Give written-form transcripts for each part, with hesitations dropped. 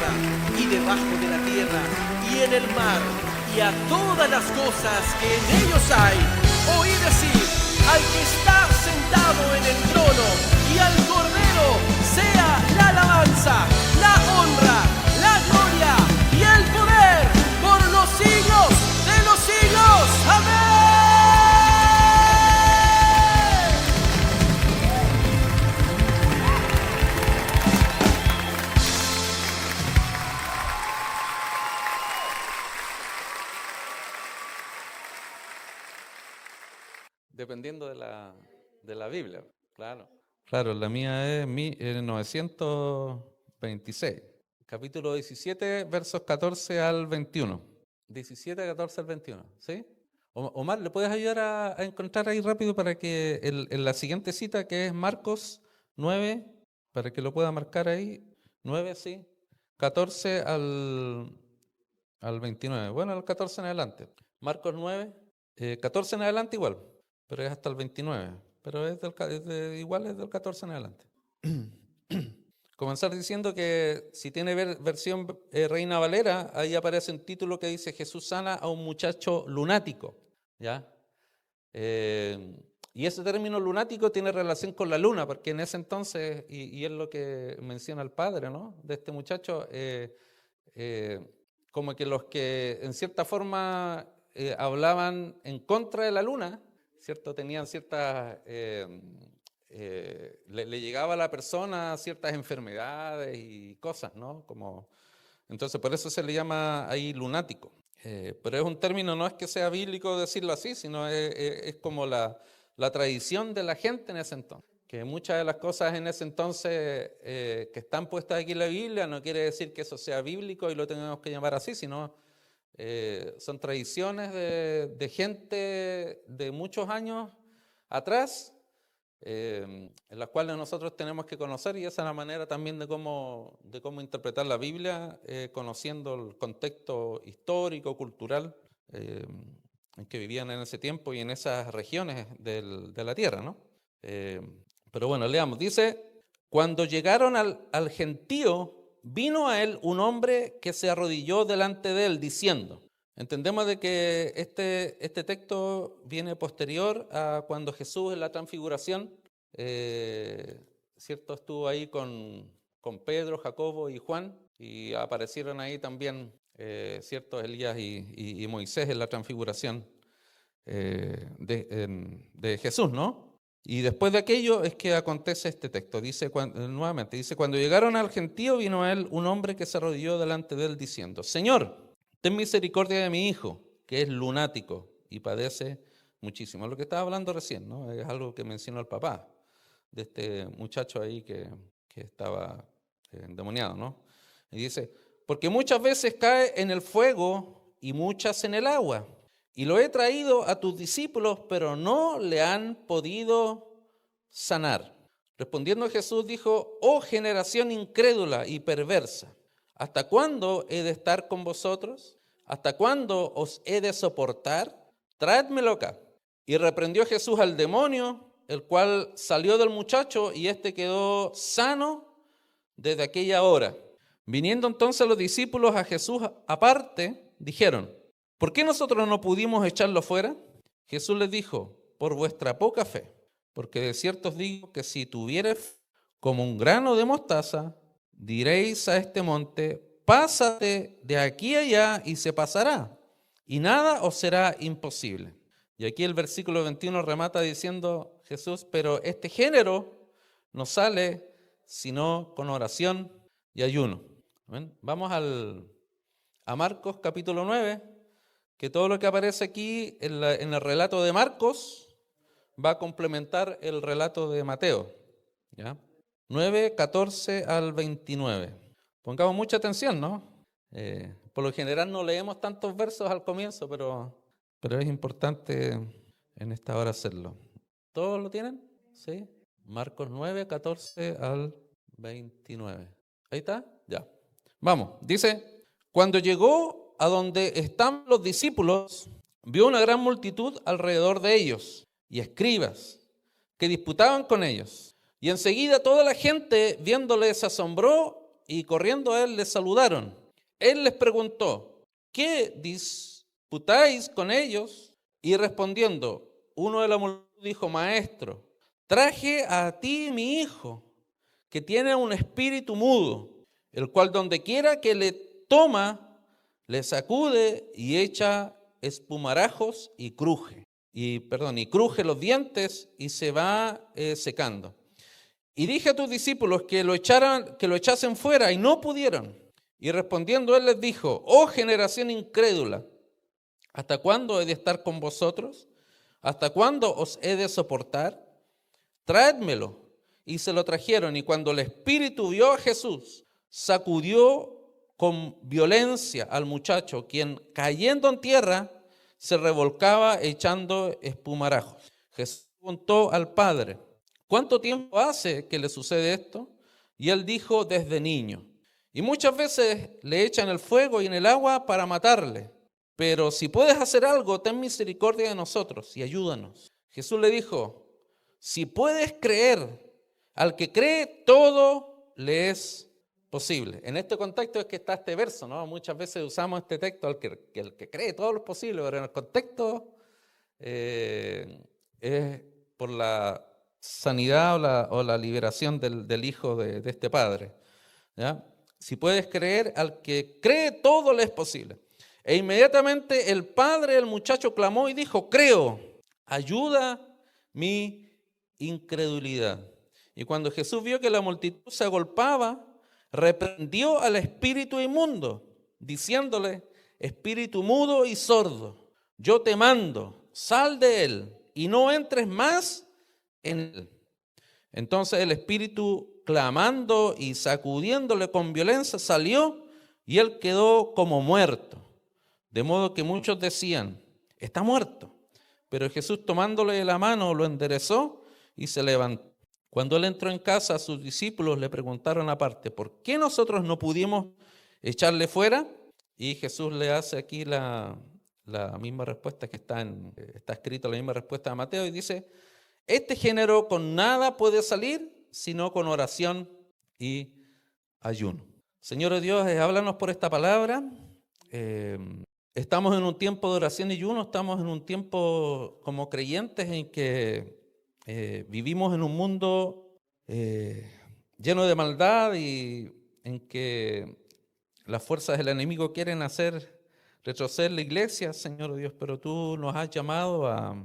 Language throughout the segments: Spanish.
tierra y debajo de la tierra y en el mar y a todas las cosas que en ellos hay. Oí decir al que está sentado en el trono y al Cordero sea la alabanza, la honra, la gloria y el poder por los siglos de los siglos. Amén. Dependiendo de la Biblia, claro. Claro, la mía es 926, capítulo 17, versos 14 al 21. 17, 14 al 21, ¿sí? Omar, ¿le puedes ayudar a encontrar ahí rápido para que en la siguiente cita, que es Marcos 9, para que lo pueda marcar ahí? 9, sí. 14 al 29. Bueno, al 14 en adelante. Marcos 9, 14 en adelante igual. Pero es hasta el 29, pero igual es del 14 en adelante. Comenzar diciendo que si tiene versión Reina Valera, ahí aparece un título que dice Jesús sana a un muchacho lunático, ¿ya? Y ese término lunático tiene relación con la luna, porque en ese entonces, y es lo que menciona el padre, ¿no?, de este muchacho, como que los que en cierta forma hablaban en contra de la luna, ¿cierto? Tenían ciertas, le llegaba a la persona ciertas enfermedades y cosas, ¿no? Entonces por eso se le llama ahí lunático. Pero es un término, no es que sea bíblico decirlo así, sino es como la tradición de la gente en ese entonces. Que muchas de las cosas en ese entonces que están puestas aquí en la Biblia no quiere decir que eso sea bíblico y lo tengamos que llamar así, sino son tradiciones de gente de muchos años atrás, en las cuales nosotros tenemos que conocer, y esa es la manera también de cómo interpretar la Biblia, conociendo el contexto histórico, cultural en que vivían en ese tiempo y en esas regiones de la tierra, ¿no? Pero bueno, leamos. Dice, cuando llegaron al gentío, vino a él un hombre que se arrodilló delante de él diciendo. Entendemos de que este texto viene posterior a cuando Jesús en la transfiguración, ¿cierto?, estuvo ahí con Pedro, Jacobo y Juan, y aparecieron ahí también, ¿cierto?, Elías y Moisés en la transfiguración de Jesús, ¿no? Y después de aquello es que acontece este texto. Dice nuevamente, dice, cuando llegaron al gentío vino a él un hombre que se arrodilló delante de él diciendo, Señor, ten misericordia de mi hijo, que es lunático y padece muchísimo. Lo que estaba hablando recién, ¿no? Es algo que mencionó el papá de este muchacho ahí que estaba endemoniado, ¿no? Y dice, porque muchas veces cae en el fuego y muchas en el agua. Y lo he traído a tus discípulos, pero no le han podido sanar. Respondiendo Jesús dijo, oh generación incrédula y perversa, ¿hasta cuándo he de estar con vosotros? ¿Hasta cuándo os he de soportar? Traédmelo acá. Y reprendió Jesús al demonio, el cual salió del muchacho y éste quedó sano desde aquella hora. Viniendo entonces los discípulos a Jesús aparte, dijeron, ¿por qué nosotros no pudimos echarlo fuera? Jesús les dijo, por vuestra poca fe, porque de cierto os digo que si tuviereis como un grano de mostaza, diréis a este monte, pásate de aquí a allá y se pasará, y nada os será imposible. Y aquí el versículo 21 remata diciendo Jesús, pero este género no sale sino con oración y ayuno. ¿Ven? Vamos a Marcos capítulo 9, que todo lo que aparece aquí en el relato de Marcos va a complementar el relato de Mateo, ¿ya? 9, 14 al 29. Pongamos mucha atención, ¿no? Por lo general no leemos tantos versos al comienzo, pero es importante en esta hora hacerlo. ¿Todos lo tienen? ¿Sí? Marcos 9, 14 al 29. ¿Ahí está? Ya. Vamos, dice, cuando llegó a donde estaban los discípulos, vio una gran multitud alrededor de ellos y escribas que disputaban con ellos. Y enseguida toda la gente, viéndole, se asombró y corriendo a él le saludaron. Él les preguntó: ¿qué disputáis con ellos? Y respondiendo, uno de la multitud dijo: Maestro, traje a ti mi hijo, que tiene un espíritu mudo, el cual donde quiera que le toma, le sacude y echa espumarajos y cruje. Y cruje los dientes y se va secando. Y dije a tus discípulos que lo echasen fuera, y no pudieron. Y respondiendo él les dijo: oh generación incrédula, ¿hasta cuándo he de estar con vosotros? ¿Hasta cuándo os he de soportar? Traédmelo. Y se lo trajeron, y cuando el espíritu vio a Jesús, sacudió con violencia al muchacho, quien cayendo en tierra se revolcaba echando espumarajos. Jesús preguntó al padre: ¿cuánto tiempo hace que le sucede esto? Y él dijo: desde niño. Y muchas veces le echan el fuego y en el agua para matarle. Pero si puedes hacer algo, ten misericordia de nosotros y ayúdanos. Jesús le dijo: si puedes creer, al que cree todo le es posible. En este contexto es que está este verso, ¿no? Muchas veces usamos este texto: el que cree todo lo es posible, pero en el contexto es por la sanidad o la liberación del hijo de este padre, ¿ya? Si puedes creer, al que cree todo le es posible. E inmediatamente el padre del muchacho clamó y dijo: creo, ayuda mi incredulidad. Y cuando Jesús vio que la multitud se agolpaba, reprendió al espíritu inmundo, diciéndole: espíritu mudo y sordo, yo te mando, sal de él y no entres más en él. Entonces el espíritu, clamando y sacudiéndole con violencia, salió, y él quedó como muerto. De modo que muchos decían: está muerto. Pero Jesús, tomándole de la mano, lo enderezó y se levantó. Cuando él entró en casa, sus discípulos le preguntaron aparte: ¿por qué nosotros no pudimos echarle fuera? Y Jesús le hace aquí la misma respuesta que está escrita, la misma respuesta de Mateo, y dice: este género con nada puede salir, sino con oración y ayuno. Señor Dios, háblanos por esta palabra. Estamos en un tiempo de oración y ayuno, estamos en un tiempo como creyentes en que vivimos en un mundo lleno de maldad, y en que las fuerzas del enemigo quieren hacer retroceder la iglesia, Señor Dios, pero tú nos has llamado a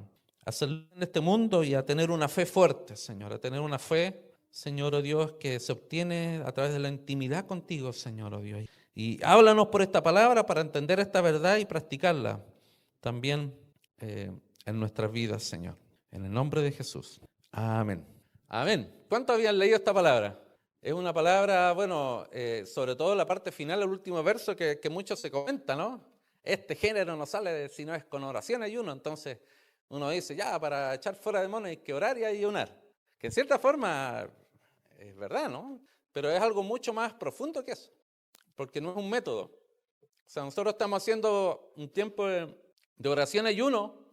salir en este mundo y a tener una fe fuerte, Señor, a tener una fe, Señor Dios, que se obtiene a través de la intimidad contigo, Señor Dios. Y háblanos por esta palabra para entender esta verdad y practicarla también en nuestras vidas, Señor. En el nombre de Jesús. Amén. Amén. ¿Cuántos habían leído esta palabra? Es una palabra, sobre todo la parte final, el último verso, que muchos se comentan, ¿no? Este género no sale si no es con oración y ayuno. Entonces uno dice: ya, para echar fuera demonios hay que orar y ayunar. Que en cierta forma es verdad, ¿no? Pero es algo mucho más profundo que eso, porque no es un método. O sea, nosotros estamos haciendo un tiempo de oración y ayuno,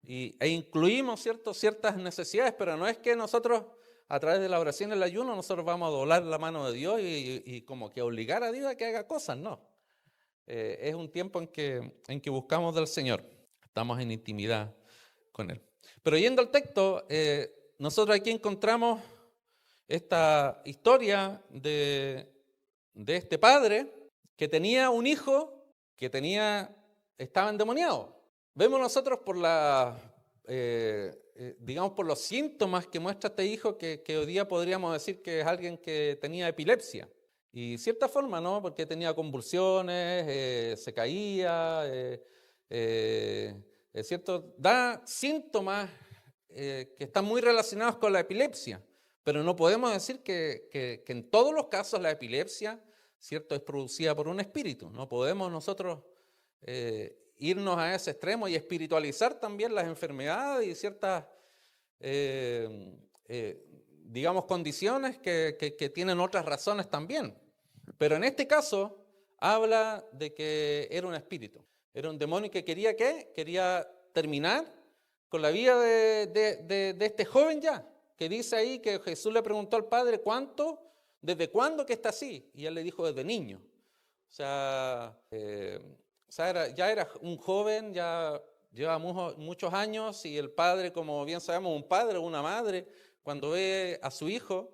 e incluimos ciertas necesidades, pero no es que nosotros, a través de la oración y el ayuno, nosotros vamos a doblar la mano de Dios y como que obligar a Dios a que haga cosas, no. Es un tiempo en que buscamos del Señor, estamos en intimidad con Él. Pero yendo al texto, nosotros aquí encontramos esta historia de este padre que tenía un hijo que estaba endemoniado. Vemos nosotros por por los síntomas que muestra este hijo que hoy día podríamos decir que es alguien que tenía epilepsia. Y cierta forma, ¿no? Porque tenía convulsiones, se caía, es cierto, da síntomas que están muy relacionados con la epilepsia, pero no podemos decir que en todos los casos la epilepsia, cierto, es producida por un espíritu. No podemos nosotros irnos a ese extremo y espiritualizar también las enfermedades y ciertas, condiciones que tienen otras razones también. Pero en este caso habla de que era un espíritu, era un demonio que quería terminar con la vida de este joven ya, que dice ahí que Jesús le preguntó al padre: ¿cuánto ¿desde cuándo que está así? Y él le dijo, desde niño. O sea, ya era un joven, ya lleva muchos años, y el padre, como bien sabemos, un padre o una madre, cuando ve a su hijo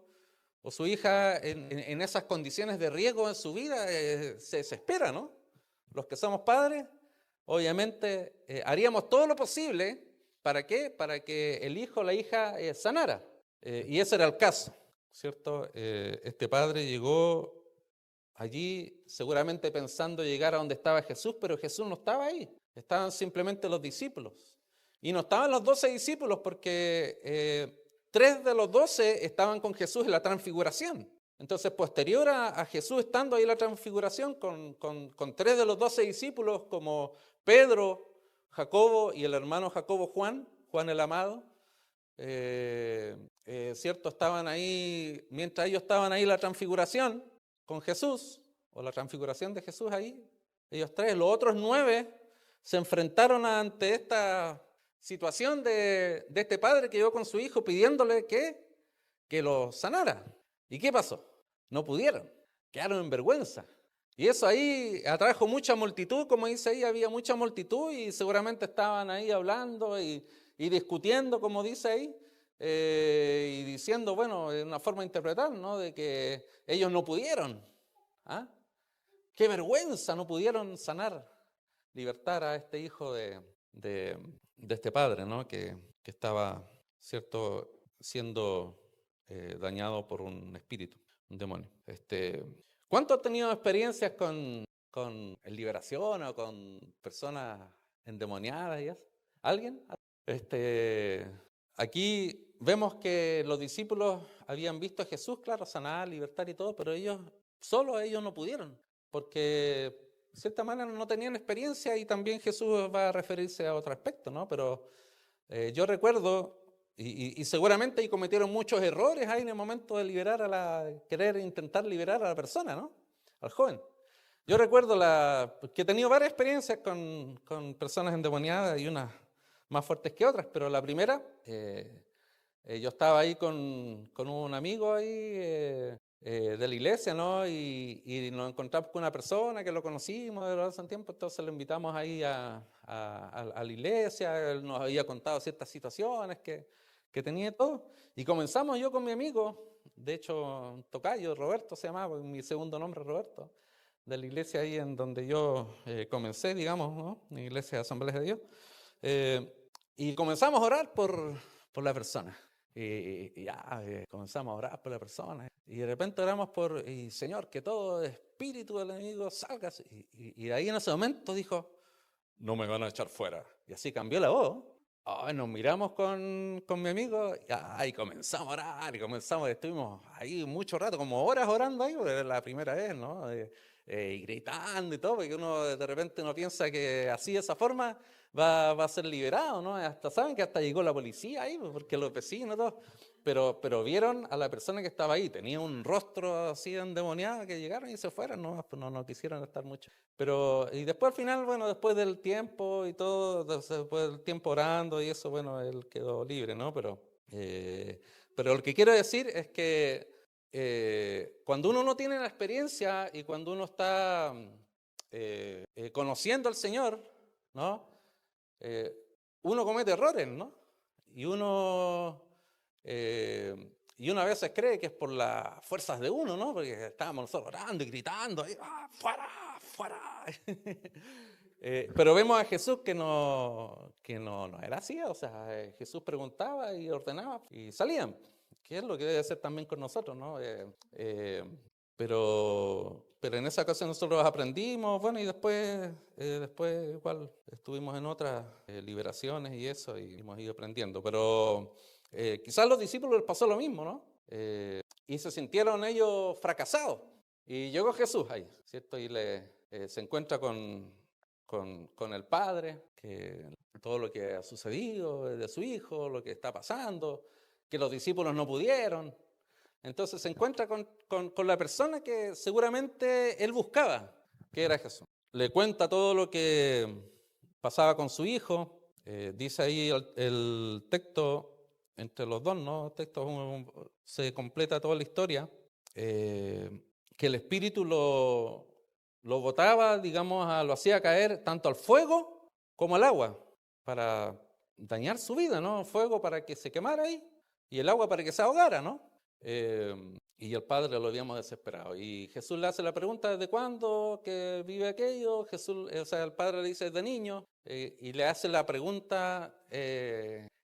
o su hija en esas condiciones de riesgo en su vida, se desespera, ¿no? Los que somos padres, obviamente, haríamos todo lo posible. ¿Para qué? Para que el hijo o la hija sanara. Y ese era el caso, ¿cierto? Este padre llegó allí seguramente pensando llegar a donde estaba Jesús, pero Jesús no estaba ahí. Estaban simplemente los discípulos. Y no estaban los 12 discípulos porque 3 de los 12 estaban con Jesús en la transfiguración. Entonces, posterior a Jesús estando ahí en la transfiguración con 3 de los 12 discípulos, como Pedro, Jacobo y el hermano Jacobo Juan el amado, ¿cierto? Estaban ahí, mientras ellos estaban ahí en la transfiguración con Jesús, o la transfiguración de Jesús ahí, ellos 3, los otros 9 se enfrentaron ante esta situación de este padre que llegó con su hijo pidiéndole que lo sanara. ¿Y qué pasó? No pudieron, quedaron en vergüenza. Y eso ahí atrajo mucha multitud, como dice ahí, había mucha multitud y seguramente estaban ahí hablando y discutiendo, como dice ahí, y diciendo, bueno, de una forma de interpretar, ¿no? De que ellos no pudieron. ¿Ah? ¡Qué vergüenza! No pudieron sanar, libertar a este hijo de este padre, ¿no? Que estaba, ¿cierto?, siendo dañado por un espíritu, un demonio. ¿Cuánto han tenido experiencias con liberación o con personas endemoniadas y eso? ¿Alguien? Aquí vemos que los discípulos habían visto a Jesús, claro, sanar, libertar y todo, pero ellos no pudieron, porque de cierta manera no tenían experiencia, y también Jesús va a referirse a otro aspecto, ¿no? Pero yo recuerdo, y seguramente ahí cometieron muchos errores ahí en el momento de querer intentar liberar a la persona, ¿no? Al joven. Yo recuerdo que he tenido varias experiencias con personas endemoniadas, y unas más fuertes que otras, pero la primera, yo estaba ahí con un amigo ahí de la iglesia, ¿no? Y nos encontramos con una persona que lo conocimos de hace un tiempo, entonces lo invitamos ahí a la iglesia. Él nos había contado ciertas situaciones que tenía y todo, y comenzamos yo con mi amigo, de hecho un tocayo, Roberto se llamaba, mi segundo nombre es Roberto, de la iglesia ahí en donde yo comencé, digamos, ¿no? En la iglesia de Asambleas de Dios, y comenzamos a orar por la persona. Y ya comenzamos a orar por la persona, y de repente oramos y Señor, que todo espíritu del enemigo salga, y de ahí en ese momento dijo, no me van a echar fuera, y así cambió la voz. Nos miramos con mi amigo y comenzamos a orar, estuvimos ahí mucho rato, como horas orando ahí, porque era la primera vez, ¿no? Y gritando y todo, porque uno de repente piensa que así, de esa forma, va a ser liberado, ¿no? Saben que hasta llegó la policía ahí, porque los vecinos, todo. Pero vieron a la persona que estaba ahí, tenía un rostro así endemoniado, que llegaron y se fueron, no quisieron estar mucho. Y después al final, bueno, después del tiempo y todo, después del tiempo orando y eso, bueno, él quedó libre, ¿no? Pero lo que quiero decir es que cuando uno no tiene la experiencia y cuando uno está conociendo al Señor, ¿no? Uno comete errores, ¿no? Y uno a veces cree que es por las fuerzas de uno, ¿no? Porque estábamos nosotros orando y gritando, ¡fuera, fuera! Pero vemos a Jesús que no era así, o sea, Jesús preguntaba y ordenaba y salían, que es lo que debe hacer también con nosotros, ¿no? Pero en esa ocasión nosotros aprendimos, bueno, y después igual estuvimos en otras liberaciones y eso, y hemos ido aprendiendo. Pero quizás a los discípulos les pasó lo mismo, ¿no? Y se sintieron ellos fracasados. Y llegó Jesús ahí, ¿cierto? Y se encuentra con el Padre, que todo lo que ha sucedido de su hijo, lo que está pasando, que los discípulos no pudieron. Entonces se encuentra con la persona que seguramente él buscaba, que era Jesús. Le cuenta todo lo que pasaba con su hijo. Dice ahí el texto, entre los dos, ¿no? El texto se completa toda la historia. que el espíritu lo botaba, digamos, lo hacía caer tanto al fuego como al agua para dañar su vida, ¿no? Fuego para que se quemara ahí y el agua para que se ahogara, ¿no? Y el padre lo habíamos desesperado. Y Jesús le hace la pregunta: ¿desde cuándo que vive aquello? Jesús, el padre le dice: desde niño. Y le hace la pregunta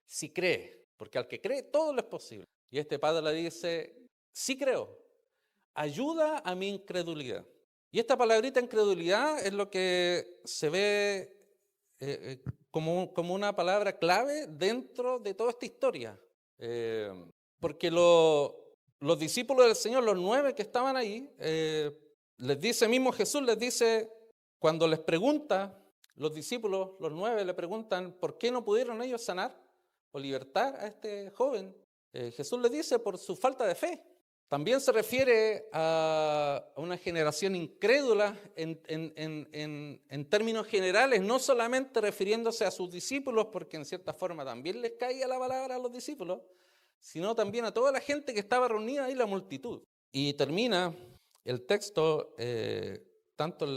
si cree, porque al que cree todo le es posible. Y este padre le dice: sí creo, ayuda a mi incredulidad. Y esta palabrita incredulidad es lo que se ve como una palabra clave dentro de toda esta historia. Porque los discípulos del Señor, los 9 que estaban ahí, les dice mismo Jesús, les dice, cuando les pregunta, los discípulos, los 9, le preguntan por qué no pudieron ellos sanar o libertar a este joven. Jesús les dice: por su falta de fe. También se refiere a una generación incrédula en términos generales, no solamente refiriéndose a sus discípulos, porque en cierta forma también les caía la palabra a los discípulos, sino también a toda la gente que estaba reunida ahí, la multitud. Y termina el texto, tanto en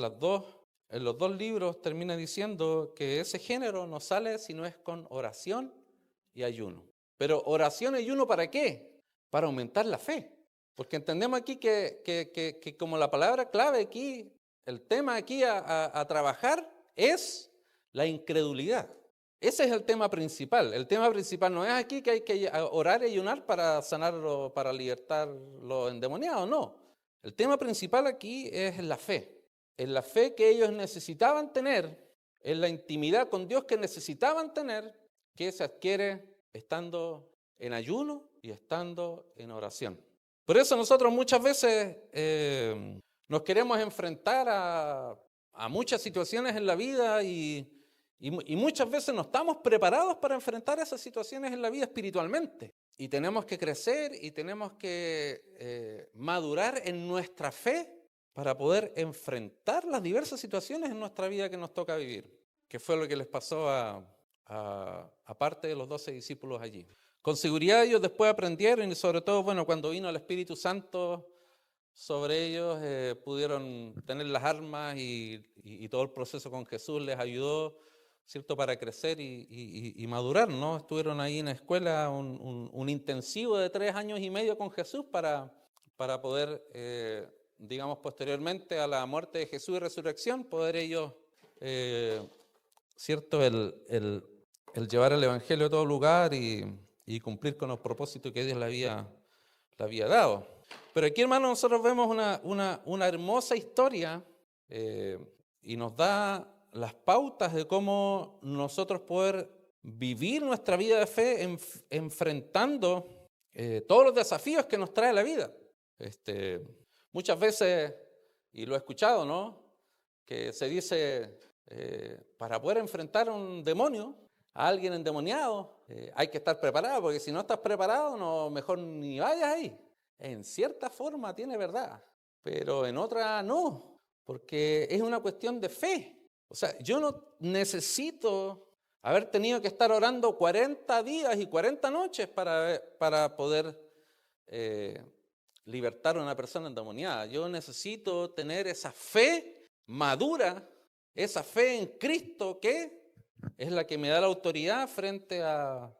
los dos libros, termina diciendo que ese género no sale si no es con oración y ayuno. Pero oración y ayuno, ¿para qué? Para aumentar la fe. Porque entendemos aquí que como la palabra clave aquí, el tema aquí a trabajar es la incredulidad. Ese es el tema principal. El tema principal no es aquí que hay que orar y ayunar para sanarlo, para libertar los endemoniados, no. El tema principal aquí es la fe. Es la fe que ellos necesitaban tener, es la intimidad con Dios que necesitaban tener, que se adquiere estando en ayuno y estando en oración. Por eso nosotros muchas veces nos queremos enfrentar a muchas situaciones en la vida y muchas veces no estamos preparados para enfrentar esas situaciones en la vida espiritualmente. Y tenemos que crecer y tenemos que madurar en nuestra fe para poder enfrentar las diversas situaciones en nuestra vida que nos toca vivir, que fue lo que les pasó a parte de los 12 discípulos allí. Con seguridad ellos después aprendieron y sobre todo, cuando vino el Espíritu Santo sobre ellos, pudieron tener las armas y todo el proceso con Jesús les ayudó, ¿cierto?, para crecer y madurar, ¿no? Estuvieron ahí en la escuela un intensivo de 3 años y medio con Jesús para poder, digamos, posteriormente a la muerte de Jesús y resurrección, poder ellos, ¿cierto?, el llevar el Evangelio a todo lugar y cumplir con los propósitos que Dios le había dado. Pero aquí, hermanos, nosotros vemos una hermosa historia y nos da las pautas de cómo nosotros poder vivir nuestra vida de fe enfrentando todos los desafíos que nos trae la vida. Muchas veces, y lo he escuchado, ¿no?, que se dice, para poder enfrentar a un demonio, a alguien endemoniado, hay que estar preparado, porque si no estás preparado, no, mejor ni vayas ahí. En cierta forma tiene verdad, pero en otra no, porque es una cuestión de fe. O sea, yo no necesito haber tenido que estar orando 40 días y 40 noches para poder libertar a una persona endemoniada. Yo necesito tener esa fe madura, esa fe en Cristo que es la que me da la autoridad frente a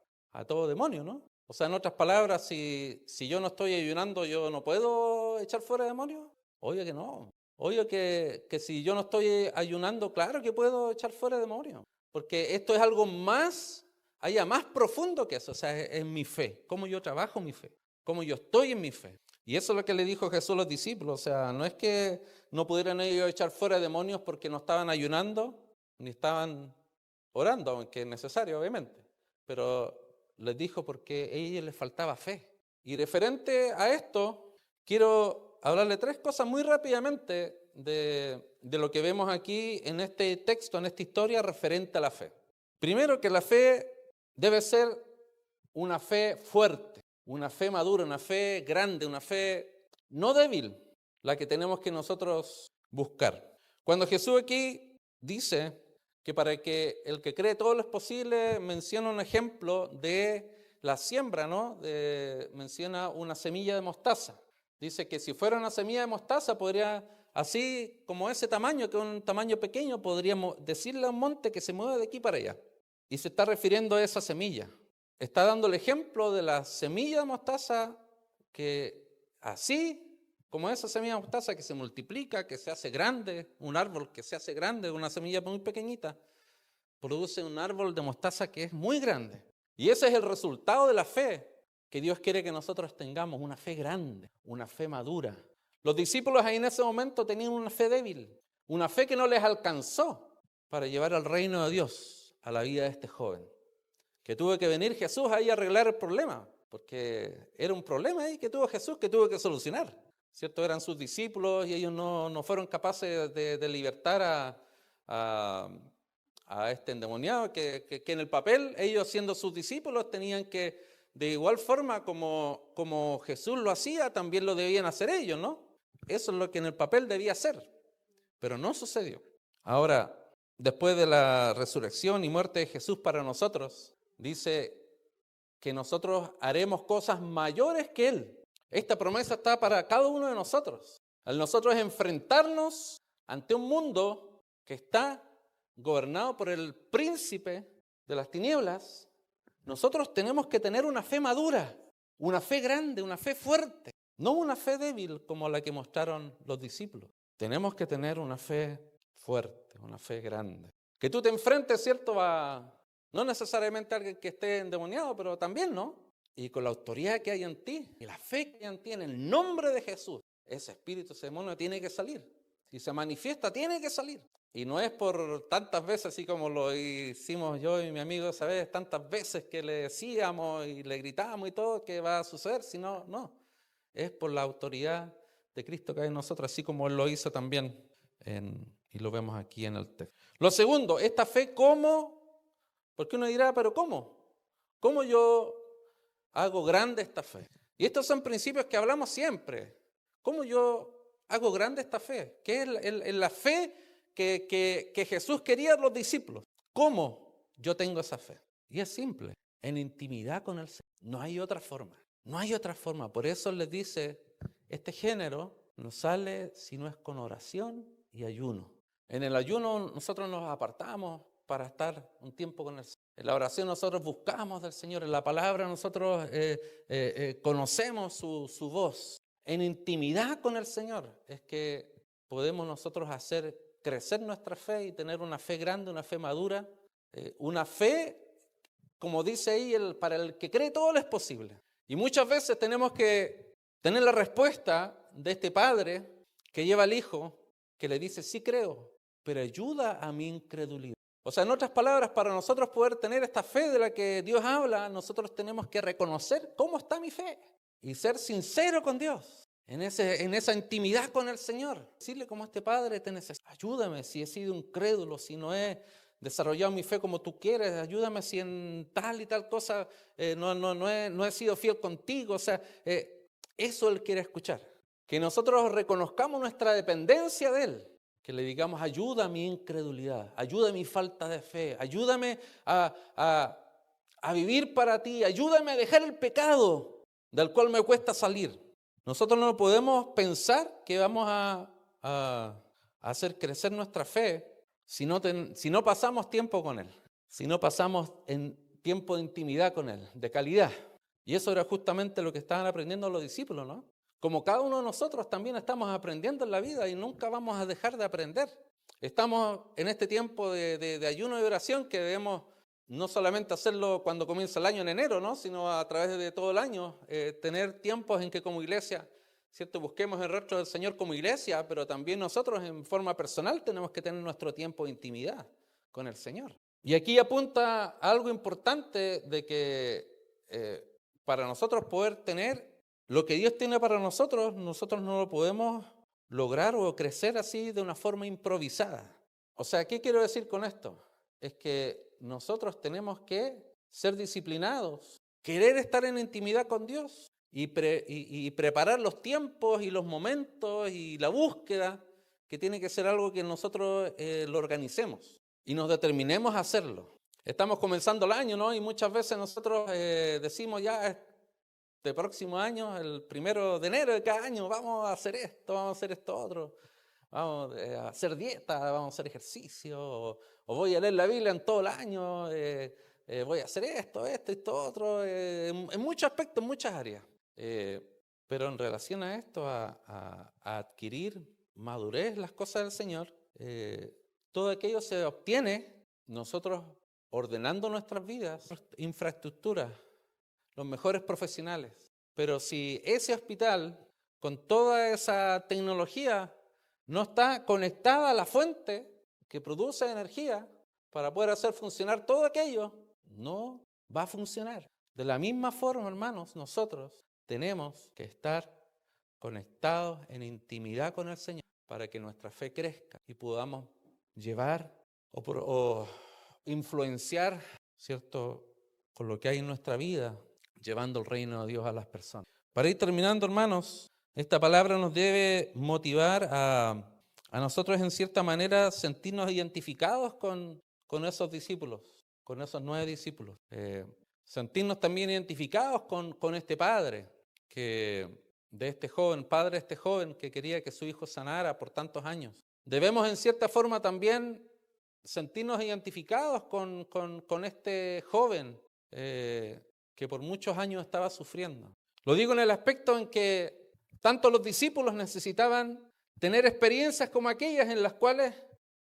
todo demonio, ¿no? O sea, en otras palabras, si yo no estoy ayunando, ¿yo no puedo echar fuera demonios? Obvio que no. Obvio que si yo no estoy ayunando, claro que puedo echar fuera demonios. Porque esto es algo más profundo que eso. O sea, es mi fe. Cómo yo trabajo mi fe. Cómo yo estoy en mi fe. Y eso es lo que le dijo Jesús a los discípulos. O sea, no es que no pudieran ellos echar fuera demonios porque no estaban ayunando, ni estaban orando, aunque es necesario, obviamente. Pero les dijo porque a ellos les faltaba fe. Y referente a esto, quiero hablarle 3 cosas muy rápidamente de lo que vemos aquí en este texto, en esta historia referente a la fe. Primero, que la fe debe ser una fe fuerte, una fe madura, una fe grande, una fe no débil, la que tenemos que nosotros buscar. Cuando Jesús aquí dice que para que el que cree todo lo es posible, menciona un ejemplo de la siembra, ¿no? Menciona una semilla de mostaza. Dice que si fuera una semilla de mostaza, podría, así como ese tamaño, que es un tamaño pequeño, podríamos decirle a un monte que se mueva de aquí para allá. Y se está refiriendo a esa semilla. Está dando el ejemplo de la semilla de mostaza que así como esa semilla de mostaza que se multiplica, que se hace grande, un árbol que se hace grande, una semilla muy pequeñita, produce un árbol de mostaza que es muy grande. Y ese es el resultado de la fe que Dios quiere que nosotros tengamos, una fe grande, una fe madura. Los discípulos ahí en ese momento tenían una fe débil, una fe que no les alcanzó para llevar al reino de Dios a la vida de este joven. Que tuvo que venir Jesús ahí a arreglar el problema, porque era un problema ahí que tuvo Jesús que tuvo que solucionar. ¿Cierto? Eran sus discípulos y ellos no fueron capaces de libertar a este endemoniado, que en el papel, ellos siendo sus discípulos, tenían que, de igual forma como Jesús lo hacía, también lo debían hacer ellos, ¿no? Eso es lo que en el papel debía hacer, pero no sucedió. Ahora, después de la resurrección y muerte de Jesús para nosotros, dice que nosotros haremos cosas mayores que Él. Esta promesa está para cada uno de nosotros. Al nosotros enfrentarnos ante un mundo que está gobernado por el príncipe de las tinieblas, nosotros tenemos que tener una fe madura, una fe grande, una fe fuerte, no una fe débil como la que mostraron los discípulos. Tenemos que tener una fe fuerte, una fe grande. Que tú te enfrentes, ¿cierto?, no necesariamente a alguien que esté endemoniado, pero también, ¿no? Y con la autoridad que hay en ti, y la fe que hay en ti, en el nombre de Jesús, ese espíritu, ese demonio tiene que salir. Si se manifiesta, tiene que salir. Y no es por tantas veces, así como lo hicimos yo y mi amigo esa vez, tantas veces que le decíamos y le gritábamos y todo, que va a suceder, sino, no. Es por la autoridad de Cristo que hay en nosotros, así como Él lo hizo también, y lo vemos aquí en el texto. Lo segundo, esta fe, ¿cómo? Porque uno dirá, ¿pero cómo? ¿Cómo yo hago grande esta fe? Y estos son principios que hablamos siempre. ¿Cómo yo hago grande esta fe? ¿Qué es la fe que Jesús quería a los discípulos? ¿Cómo yo tengo esa fe? Y es simple, en intimidad con el Señor. No hay otra forma, no hay otra forma. Por eso les dice, este género no sale si no es con oración y ayuno. En el ayuno nosotros nos apartamos para estar un tiempo con el Señor. En la oración nosotros buscamos del Señor, en la palabra nosotros conocemos su voz. En intimidad con el Señor es que podemos nosotros hacer crecer nuestra fe y tener una fe grande, una fe madura, una fe, como dice ahí, para el que cree todo es posible. Y muchas veces tenemos que tener la respuesta de este padre que lleva al hijo, que le dice, sí creo, pero ayuda a mi incredulidad. O sea, en otras palabras, para nosotros poder tener esta fe de la que Dios habla, nosotros tenemos que reconocer cómo está mi fe y ser sincero con Dios, en esa intimidad con el Señor. Decirle como este padre, te necesito, ayúdame si he sido incrédulo, si no he desarrollado mi fe como tú quieres, ayúdame si en tal y tal cosa no he sido fiel contigo. O sea, eso Él quiere escuchar. Que nosotros reconozcamos nuestra dependencia de Él. Que le digamos, ayuda a mi incredulidad, ayuda a mi falta de fe, ayúdame a vivir para ti, ayúdame a dejar el pecado del cual me cuesta salir. Nosotros no podemos pensar que vamos a hacer crecer nuestra fe si no pasamos tiempo con Él, si no pasamos en tiempo de intimidad con Él, de calidad. Y eso era justamente lo que estaban aprendiendo los discípulos, ¿no? Como cada uno de nosotros también estamos aprendiendo en la vida y nunca vamos a dejar de aprender. Estamos en este tiempo de ayuno y oración que debemos no solamente hacerlo cuando comienza el año en enero, ¿no? Sino a través de todo el año, tener tiempos en que como iglesia, ¿cierto?, busquemos el rostro del Señor como iglesia, pero también nosotros en forma personal tenemos que tener nuestro tiempo de intimidad con el Señor. Y aquí apunta a algo importante de que para nosotros poder tener lo que Dios tiene para nosotros no lo podemos lograr o crecer así de una forma improvisada. O sea, ¿qué quiero decir con esto? Es que nosotros tenemos que ser disciplinados, querer estar en intimidad con Dios y preparar los tiempos y los momentos y la búsqueda, que tiene que ser algo que nosotros lo organicemos y nos determinemos a hacerlo. Estamos comenzando el año, ¿no? Y muchas veces nosotros decimos ya, este próximo año, el 1 de enero de cada año, vamos a hacer esto, vamos a hacer esto otro, vamos a hacer dieta, vamos a hacer ejercicio, o voy a leer la Biblia en todo el año, voy a hacer esto otro, en muchos aspectos, en muchas áreas. Pero en relación a esto, a adquirir madurez, las cosas del Señor, todo aquello se obtiene nosotros ordenando nuestras vidas, infraestructuras, los mejores profesionales. Pero si ese hospital, con toda esa tecnología, no está conectada a la fuente que produce energía para poder hacer funcionar todo aquello, no va a funcionar. De la misma forma, hermanos, nosotros tenemos que estar conectados en intimidad con el Señor para que nuestra fe crezca y podamos llevar o influenciar, ¿cierto?, con lo que hay en nuestra vida, llevando el reino de Dios a las personas. Para ir terminando, hermanos, esta palabra nos debe motivar a nosotros, en cierta manera, sentirnos identificados con esos discípulos, con esos 9 discípulos. Sentirnos también identificados con este padre, padre de este joven que quería que su hijo sanara por tantos años. Debemos, en cierta forma, también sentirnos identificados con este joven que por muchos años estaba sufriendo. Lo digo en el aspecto en que tanto los discípulos necesitaban tener experiencias como aquellas en las cuales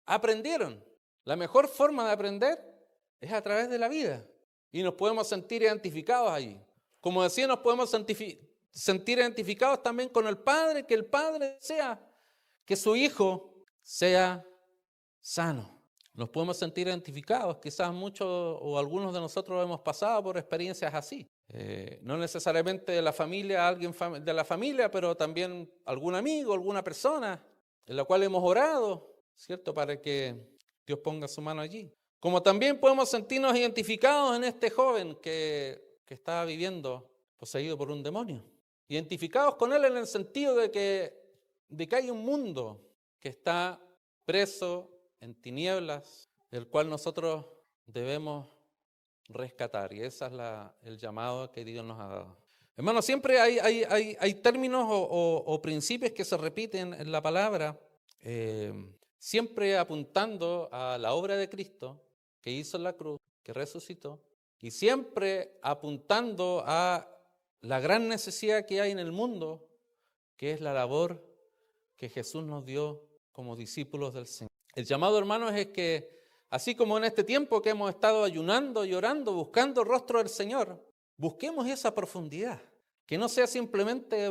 aprendieron. La mejor forma de aprender es a través de la vida y nos podemos sentir identificados allí. Como decía, nos podemos sentir identificados también con el Padre, que el Padre desea que su Hijo sea sano. Nos podemos sentir identificados, quizás muchos o algunos de nosotros hemos pasado por experiencias así. No necesariamente de la familia, alguien de la familia, pero también algún amigo, alguna persona en la cual hemos orado, ¿cierto?, para que Dios ponga su mano allí. Como también podemos sentirnos identificados en este joven que estaba viviendo poseído por un demonio. Identificados con él en el sentido de que hay un mundo que está preso en tinieblas, el cual nosotros debemos rescatar, y ese es el llamado que Dios nos ha dado. Hermanos, siempre hay términos o principios que se repiten en la palabra, siempre apuntando a la obra de Cristo que hizo en la cruz, que resucitó, y siempre apuntando a la gran necesidad que hay en el mundo, que es la labor que Jesús nos dio como discípulos del Señor. El llamado, hermanos, es que así como en este tiempo que hemos estado ayunando y orando, buscando el rostro del Señor, busquemos esa profundidad. Que no sea simplemente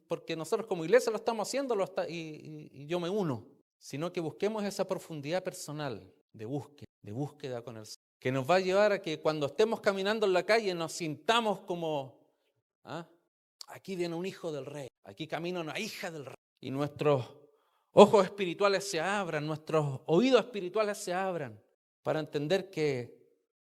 porque nosotros como iglesia lo estamos haciendo y yo me uno, sino que busquemos esa profundidad personal de búsqueda con el Señor, que nos va a llevar a que cuando estemos caminando en la calle nos sintamos como, aquí viene un hijo del rey, aquí camina una hija del rey, y nuestros ojos espirituales se abran, nuestros oídos espirituales se abran para entender que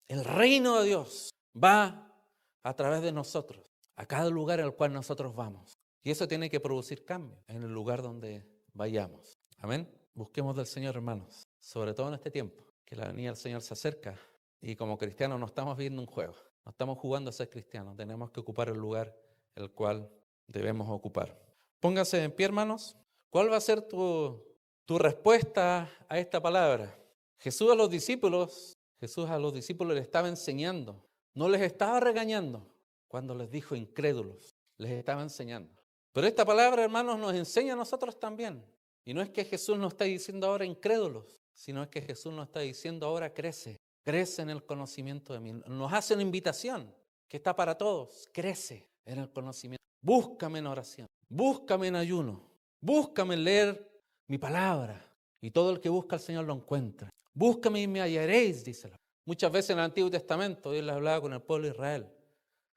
el reino de Dios va a través de nosotros, a cada lugar al cual nosotros vamos. Y eso tiene que producir cambio en el lugar donde vayamos. Amén. Busquemos del Señor, hermanos, sobre todo en este tiempo, que la venida del Señor se acerca y como cristianos no estamos viendo un juego, no estamos jugando a ser cristianos, tenemos que ocupar el lugar el cual debemos ocupar. Pónganse en pie, hermanos. ¿Cuál va a ser tu respuesta a esta palabra? Jesús a los discípulos les estaba enseñando, no les estaba regañando cuando les dijo incrédulos, les estaba enseñando. Pero esta palabra, hermanos, nos enseña a nosotros también. Y no es que Jesús nos está diciendo ahora incrédulos, sino es que Jesús nos está diciendo ahora crece en el conocimiento de mí. Nos hace una invitación que está para todos, crece en el conocimiento. Búscame en oración, búscame en ayuno. Búscame en leer mi palabra, y todo el que busca al Señor lo encuentra. Búscame y me hallaréis, dice. Muchas veces en el Antiguo Testamento Dios les hablaba con el pueblo de Israel,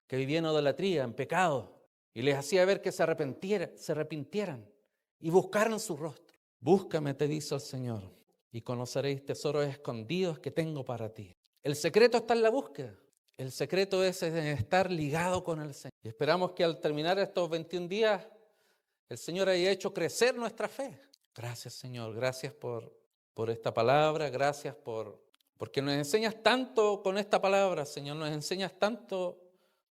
que vivía en idolatría, en pecado, y les hacía ver que se arrepintieran y buscaran su rostro. Búscame, te dice el Señor, y conoceréis tesoros escondidos que tengo para ti. El secreto está en la búsqueda. El secreto es en estar ligado con el Señor. Y esperamos que al terminar estos 21 días, el Señor haya hecho crecer nuestra fe. Gracias, Señor. Gracias por esta palabra. Gracias porque nos enseñas tanto con esta palabra, Señor. Nos enseñas tanto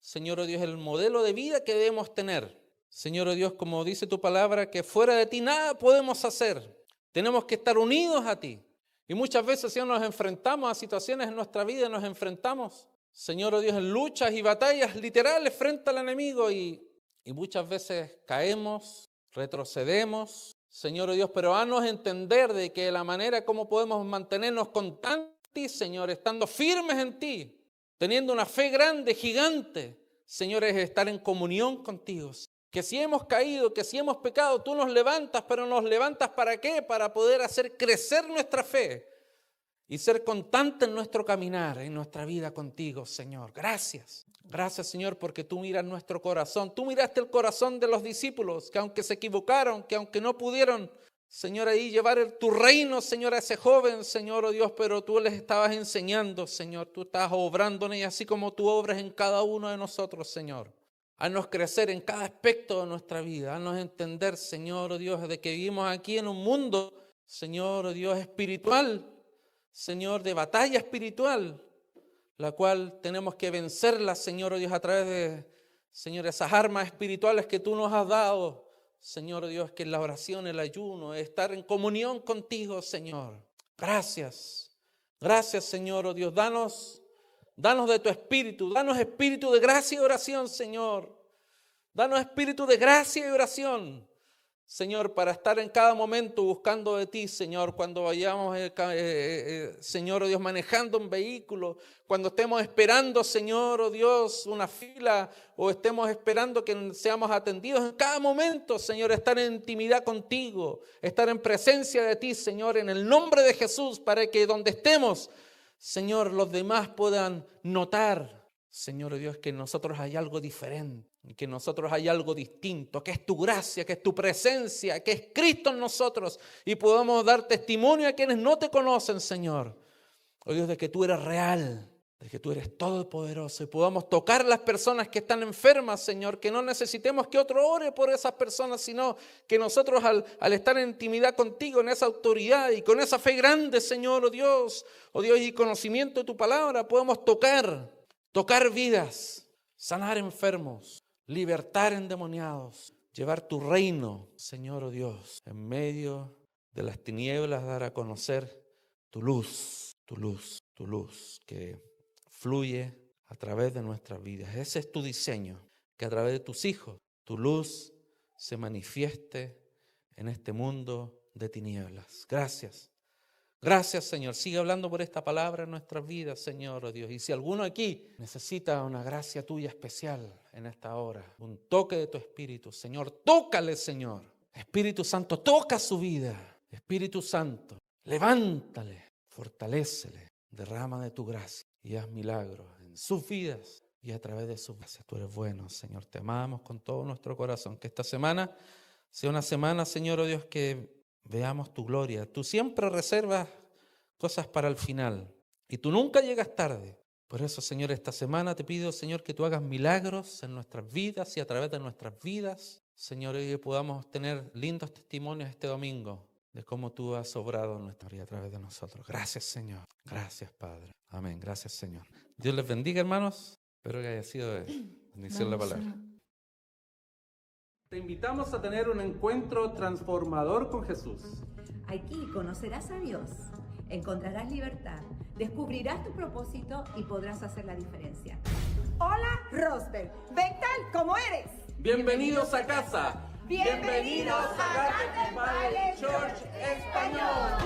Señor oh Dios, el modelo de vida que debemos tener. Señor oh Dios, como dice tu palabra, que fuera de ti nada podemos hacer. Tenemos que estar unidos a ti. Y muchas veces, Señor, nos enfrentamos a situaciones en nuestra vida, nos enfrentamos, Señor oh Dios, en luchas y batallas literales frente al enemigo y muchas veces caemos, retrocedemos, Señor oh Dios, pero haznos entender de que la manera como podemos mantenernos constantes, Señor, estando firmes en ti, teniendo una fe grande, gigante, Señor, es estar en comunión contigo. Que si hemos caído, que si hemos pecado, tú nos levantas, pero nos levantas ¿para qué? Para poder hacer crecer nuestra fe y ser constante en nuestro caminar, en nuestra vida contigo, Señor. Gracias. Gracias, Señor, porque tú miras nuestro corazón. Tú miraste el corazón de los discípulos, que aunque se equivocaron, que aunque no pudieron, Señor, ahí llevar tu reino, Señor, a ese joven, Señor, oh Dios, pero tú les estabas enseñando, Señor. Tú estabas obrando en ellos, así como tú obras en cada uno de nosotros, Señor. Haznos crecer en cada aspecto de nuestra vida. Haznos entender, Señor, oh Dios, de que vivimos aquí en un mundo, Señor, oh Dios, espiritual, Señor, de batalla espiritual, la cual tenemos que vencerla, Señor, oh Dios, a través de, Señor, esas armas espirituales que tú nos has dado, Señor, oh Dios, que es la oración, el ayuno, es estar en comunión contigo, Señor. Gracias. Gracias, Señor, oh Dios. Danos de tu espíritu, danos espíritu de gracia y oración, Señor. Danos espíritu de gracia y oración, Señor, para estar en cada momento buscando de ti, Señor, cuando vayamos, Señor, oh Dios, manejando un vehículo, cuando estemos esperando, Señor, oh Dios, una fila, o estemos esperando que seamos atendidos, en cada momento, Señor, estar en intimidad contigo, estar en presencia de ti, Señor, en el nombre de Jesús, para que donde estemos, Señor, los demás puedan notar, Señor Dios, que en nosotros hay algo diferente, que en nosotros hay algo distinto, que es tu gracia, que es tu presencia, que es Cristo en nosotros y podamos dar testimonio a quienes no te conocen, Señor. Oh Dios, de que tú eres real, de que tú eres todopoderoso y podamos tocar a las personas que están enfermas, Señor, que no necesitemos que otro ore por esas personas, sino que nosotros al estar en intimidad contigo, en esa autoridad y con esa fe grande, Señor, oh Dios, y conocimiento de tu palabra, podemos tocar vidas, sanar enfermos, libertar endemoniados, llevar tu reino, Señor, oh Dios, en medio de las tinieblas, dar a conocer tu luz, que fluye a través de nuestras vidas. Ese es tu diseño, que a través de tus hijos, tu luz se manifieste en este mundo de tinieblas. Gracias. Gracias, Señor. Sigue hablando por esta palabra en nuestras vidas, Señor, oh Dios. Y si alguno aquí necesita una gracia tuya especial en esta hora, un toque de tu Espíritu, Señor, tócale, Señor. Espíritu Santo, toca su vida. Espíritu Santo, levántale, fortalécele, derrama de tu gracia y haz milagros en sus vidas y a través de sus vidas. Tú eres bueno, Señor. Te amamos con todo nuestro corazón. Que esta semana sea una semana, Señor, oh Dios, que veamos tu gloria. Tú siempre reservas cosas para el final y tú nunca llegas tarde. Por eso, Señor, esta semana te pido, Señor, que tú hagas milagros en nuestras vidas y a través de nuestras vidas, Señor, y que podamos tener lindos testimonios este domingo de cómo tú has obrado en nuestra vida a través de nosotros. Gracias, Señor. Gracias, Padre. Amén. Gracias, Señor. Dios les bendiga, hermanos. Espero que haya sido de bendición la palabra. Te invitamos a tener un encuentro transformador con Jesús. Aquí conocerás a Dios, encontrarás libertad, descubrirás tu propósito y podrás hacer la diferencia. Hola, Rosberg. Ven tal como eres. Bienvenidos a casa. Bienvenidos a Garden Valley Church Español.